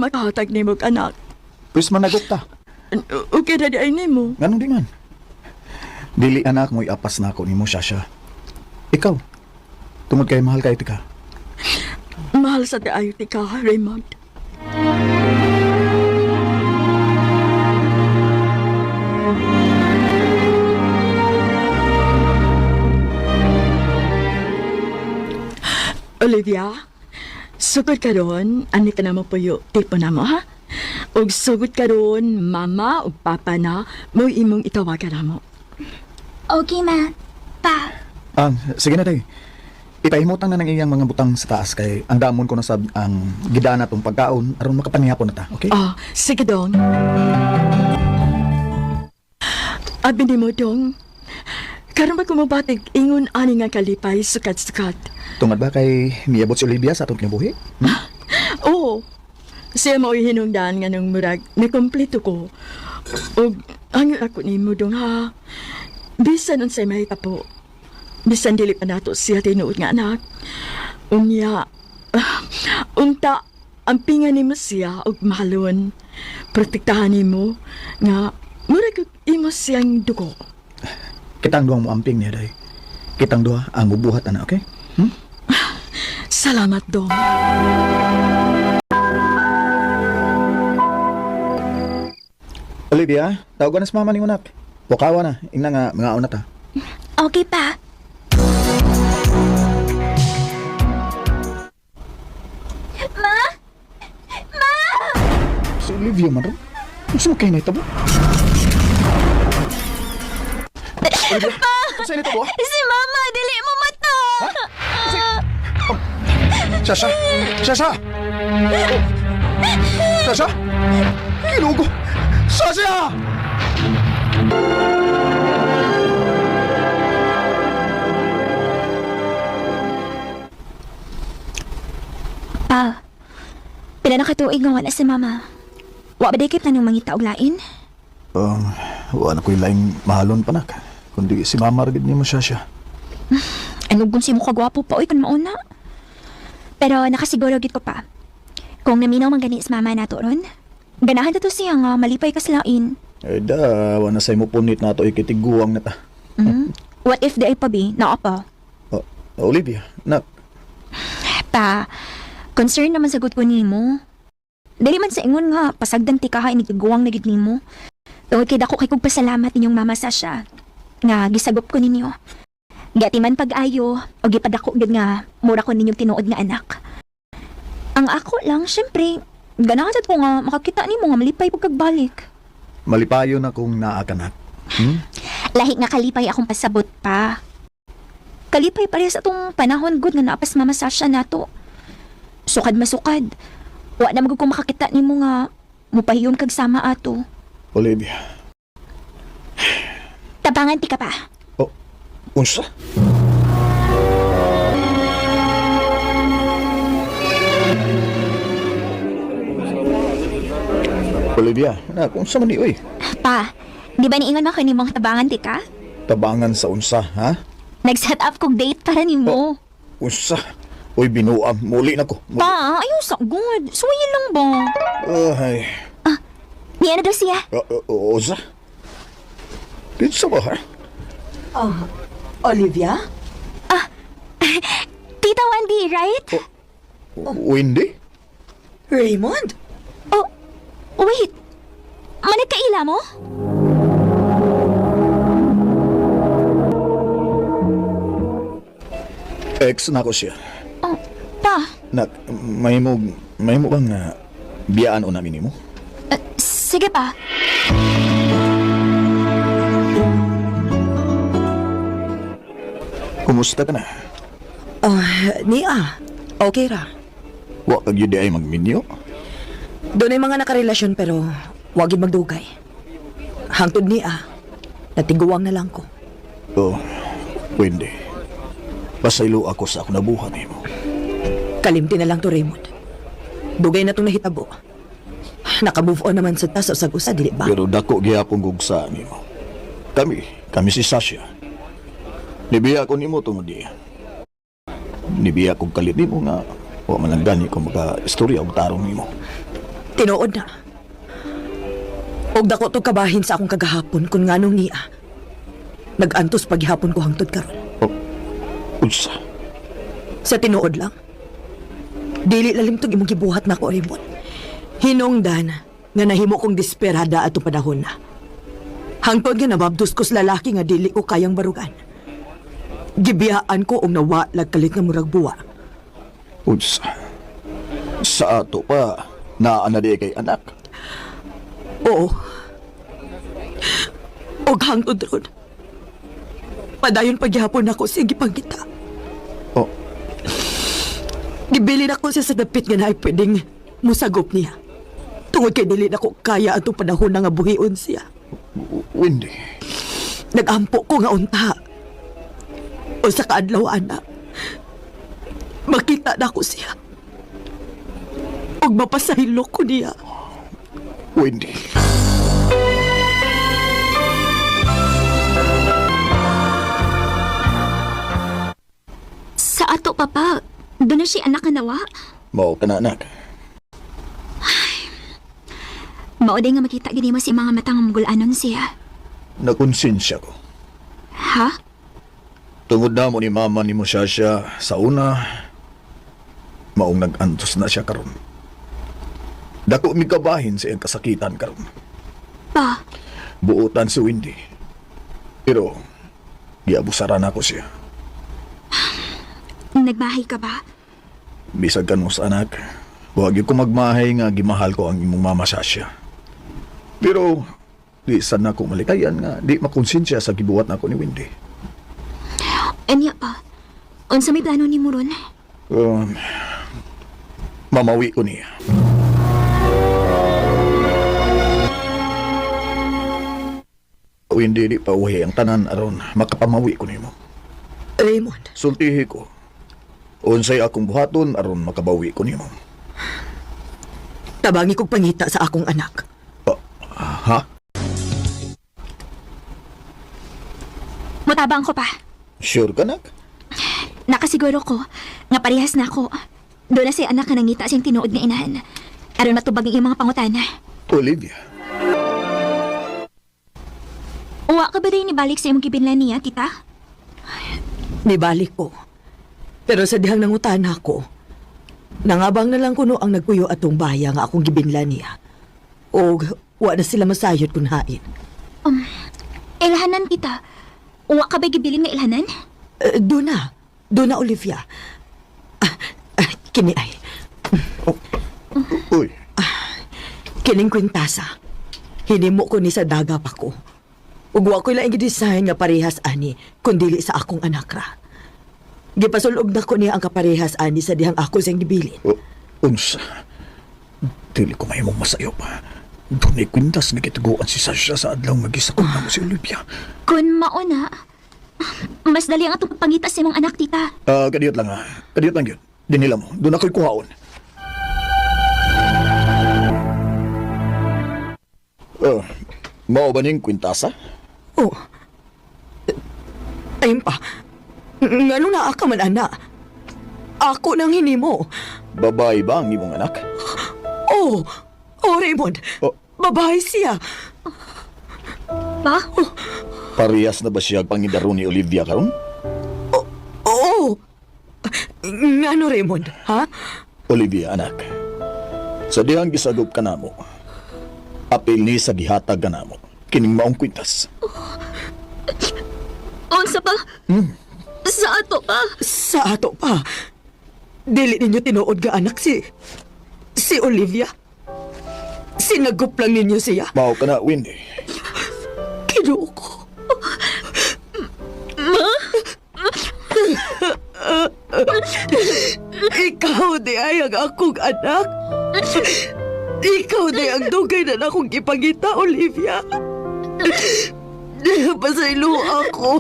makahatag ni mo, anak. Pwes managot ta. Okay na di ay ni mo. Ganun di man. Dili anak mo iapas na ako ni mo, Sasha. Ikaw, tungod kay mahal kay tika. Mahal sa daayo ti ka, Raymond. Olivia, sugod ka ron, ani ka na mo po yung tipo na mo, ha? Og sugod ka ron, mama o papa na, mo imong itawagan na mo. Okay, ma. Pa. Sige na day. Ipahimutang na ng iyang mga butang sa taas kay ang damon ko na sab ang gidana tong pagkaon aron makapanihapon na ta, okay? Sige dong. Abi ni mo dong. Karon ba kumabatig ingon ani nga kalipay sukat-sukat. Tungod ba kay miabot si Olivia sa atong kinabuhi? Oo. Siya mo hinungdan nga nung murag nakompleto ko. Og ang ako ni mo dong ha. Bisan unsay may tapo. Bisan dili pa nato siya tinuod nga anak. Unya, unta, ang pingan ni mo siya og mahalon. Protektahan ni mo nga murag imo siyang dugo. Kitang duwang mo amping niya day. Kitang duha ang mubuhat ana, okay? Salamat dong. Olivia, tawagan na sa mama ni unak. Wakawa na, ingna nga mga una ta. Okay, pa. Ma? Ma! Si Olivia man rin? Gusto mo kayo na itabo? Olivia, saan ito ba? Si Mama, dili mo mata! Sasha! Sasha! Sasha! Kilugo! Sasha! Pa, pila na katuig nga wala si Mama. Wa ba dikip na nung mangita og lain? Wala ko yung laing mahalon pa nak. Kundi si mama rin niya mo, Sasha. Ano kung si mo kagwapo pa, oy, kan mauna. Pero nakasiguro gid ko pa. Kung naminaw man gani sa Mama nato ron, ganahan to siya nga malipay ka sa lain. Eh da, wala sa'yo mo punit na ito ikitiguang na ta. What if di ay pabi, naa pa? Olivia, nak. Pa, concern naman sagot ko nimo. Dili man sa ingon nga pasagdan ti kaha inigiguwang na gid nimo. Tungod kay dako kay kog pasalamat ninyong Mama Sasha nga gisagop ko ninyo. Gati man pag-ayo o gipadako gid nga mura ko ninyong tinuod nga anak. Ang ako lang syempre ganahan ko nga makakita nimo nga malipay pag kagbalik. Malipayo na kung naa ka nak. Lahi nga kalipay akong pasabot pa. Kalipay pareha sa atong panahon good nga naapas Mama Sasha nato. Sukad masukad. Wa na magud ko makakita nimo nga mupahiyon kag sama ato. Olivia. Tabangan ti ka pa. Unsa? Olivia, nak, unsa man ni oy? Pa, di ba niingon mo kanimong tabangan ti ka? Tabangan sa unsa, ha? Nag-set up kong date para nimo. Unsa? Uy, binuang. Muli na ko. Pa, ayaw sa good. Suwayin lang ba? Ay. Niya na daw siya. Unsa? Kinsa ba, ha? Olivia? Tita Wendy, right? Wendy? Raymond? Oh, wait. Manit kaila mo? Ex na ko siya. Oh, pa. Nak, may mo bang biyaan o namin mo? Sige pa. Kumusta ka na? Nia, okay ra. Wa kag yun ay magminyo? Doon ay mga nakarelasyon pero wag yun magdugay. Hangtod Nia, natiguwang na lang ko. Oh, Wendy. Pasaylo ako sa akong nabuhan mo. Kalimti na lang to, Raymond. Dugay na itong nahitabo. Naka-move on naman sa tas o sag-usa, dili ba? Pero dako gihapon gugsa mo. Kami si Sasha. Nibiya ko nimo tungod diya. Nibiya ko kalit nimo nga wa man lang gani ko maka-istorya og tarong nimo. Tinuod na. Og dako to kabahin sa akong kagahapon kung nganong niya. Nag-antos paghihapon ko hangtod karon. Unsa? Sa tinuod lang. Dili lalim tong imong gibuhat na ko, Raymond. Hinungdan nga nahimo kong desperada ato panahon na. Hangtod nga nababdos ko sa lalaki nga dili ko kayang barugan. Gibiyaan ko og nawalag kalit nga murag buwa. Unsa? Sa ato pa, naana di kay anak. Oo. Og hangtod ron. Padayon paghihapon ako sige pangita. Oh, Gibilin ako siya sa dapit nga naay pwedeng musagop niya. Tungod kay dili na ko kaya atong panahon na nga buhion siya. Wendy. Nagampo ko nga unta. O sa kaadlaw, anak. Makita na ko siya. Og mapasahilo ko niya. Wendy. Sa ato, Papa. Doon na siya anak nga nawa. Mao ka na anak. Mauday nga makita gini mo si mga matang mugulanon siya. Nakonsensya ko. Ha? Tungod na mo ni mama ni mo siya sa una, maong nag-antos na siya karon. Dako mi kabahin sa iyang kasakitan karon. Pa, Buutan si Wendy. Pero, giabusaran ako siya. nagbahay ka ba? Bisag ka mo sa anak, huwag ko magmahay nga gimahal ko ang imong mama siya. Pero, di sana ko malikayan nga di makonsensya sa gibuhat na ako ni Wendy. Anya pa. Unsa may plano ni mo ron? Mamawi ko niya. Wendy, di pa uwi ang tanan aron makapamawi ko nimo. Raymond, Sultihi ko. Unsay akong buhaton aron makabawi ko nimo. tabangi kong pangita sa akong anak. Ha? Mutabang ko pa. Sure ka, nak? Nakasiguro ko nga parehas na ako. Doon na si anak ka nangita siyang tinuod nga inahan. Aron matubag ang iyong mga pangutana. Olivia. Uwa ka ba rin nibalik sa iyong gibinlan niya, tita? Nibalik ko. Pero sa dihang nangutana ko, nangabang na lang kuno ang nagpuyo atong baya nga akong gibinlan niya. O wa na sila masayod kung hain. Ilhanan, tita. Uwa ka ba gibilin nga ilhanan? Doon na, Olivia. Kini ay. Uy, Kining kwintasa. Hinimo ko ni sa daga pa ko. Ug wa ko lang i-design nga parehas ani kundili sa akong anak ra. Gipasulog na ko niya ang kaparehas ani sa dihang ako siyang gibilin. unsa? Dili ko mahimong masayo pa. Doon ay kwintas nga kituguan si Sasha sa adlaw magisakot na mo si Olivia. Kun mauna, mas dali ang atong pangita sa imong anak, tita. Kadiyot lang ha. Kadiyot lang yun. Dinila mo. Doon ako'y kuhaon. Mao ba ning kwintasa? Oh. Ayun pa. Ngano na ka man, ana? Ako nang hinimo. Babae ba ang imong anak? Oh, Raymond. Oh. Babae siya. Pa? Parehas na ba siya pangidaro ni Olivia karon? Oo. Ngano, Raymond, ha? Olivia, anak. Sa dihang gisagop ka namo, apil ni sa gihatag ka namo, kining maong kwintas. Unsa pa? Sa ato pa? Sa ato pa. Dili ninyo tinuod nga anak si Olivia. Sinagup lang ninyo siya. Mao ka na, Wendy. Kinuo ko. Ikaw di ay ang akong anak. Ikaw di ang dugay na akong ipangita, Olivia. Pasaylo ako.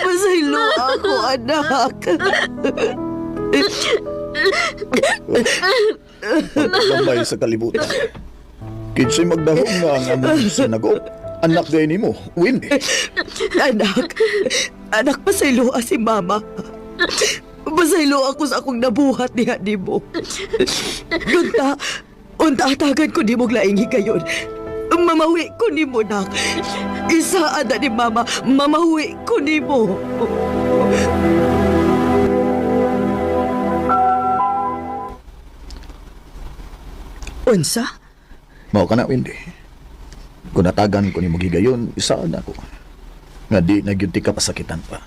Pasaylo ako, anak. Pagkakambay sa kalibutan. Kinsay magdahong nga ang among sinagop. Anak din ni mo, Wendy. Anak, pasaylo si mama. Pasaylo ako sa akong nabuhat niya ni mo. Gunta, Unta-atagan ko ni mong laing higayon. Mamawi ko ni mo, nak. Isaan na ni mama, mamawi ko ni mo. Unsa? Mao ka na, Wendy. Kung natagan ko ni magigayon, isaan ako. Nga di nagyunti ka pasakitan pa.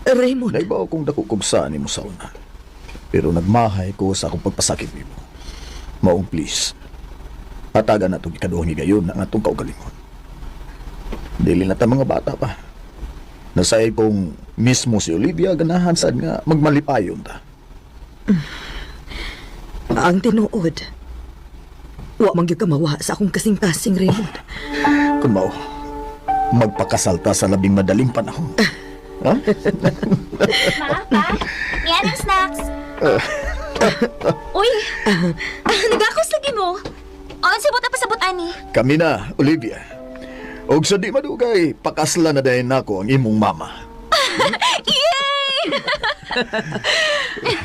Raymond, Naibaw kong dako kung saan ni mo sa una. Pero nagmahay ko sa akong pagpasakit ni mo. Maong please, patagan na itong ikaduhang higayon na nga itong kaugalingon. Dili na ta mga bata pa. Nasayay pong mismo si Olivia ganahan sad nga magmalipayon ta. ang tinuod. Wa man gyud ka mawa sa akong kasing-kasing, Raymond. Kung mao, magpakasalta sa labing madaling panahon. Ha? Ma, pa, yan ang snacks. Uy, nagakos lagi mo. Ang sibot na pasabot, ani. Kami na, Olivia. Og sa di madugay, pakasla na dahin nako ang imong mama. Yay!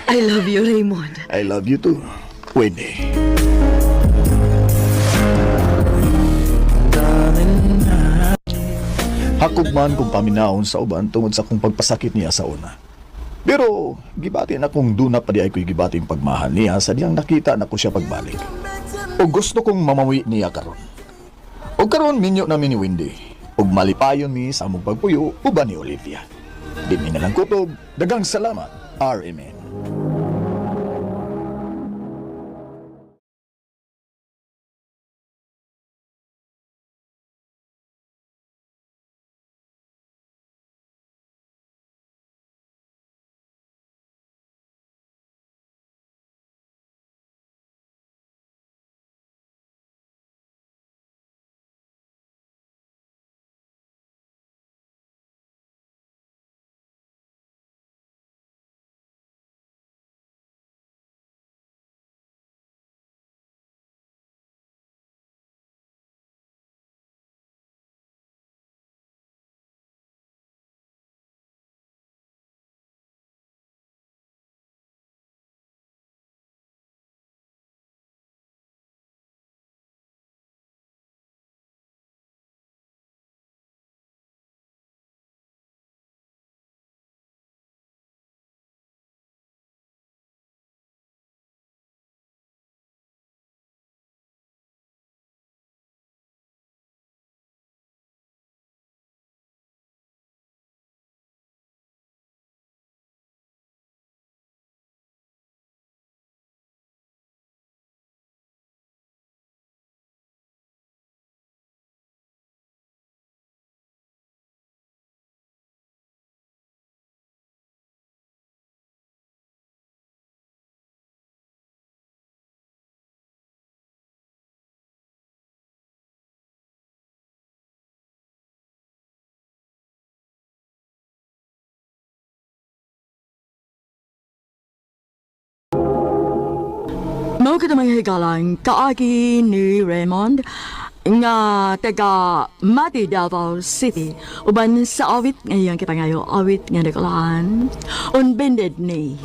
I love you, Raymond. I love you too, Wendy. Hakog man kung paminaon sa uban tungod sa kong pagpasakit niya sa una. Pero, gibati na kung duna pa di ay ko'y gibating pagmahal niya sa diyang nakita na ko siya pagbalik. O gusto kong mamawi niya karon. O karon minyo namin ni Wendy. O malipayon mi sa among pagpuyo uban ni Olivia. Di mi na lang kutob, dagang salamat, R.M.N. Mao kita mga higalang kaagi ni Raymond nga taga Mati Davao City uban sa awit ngayon kita ngayon awit nga naglaan unbended ni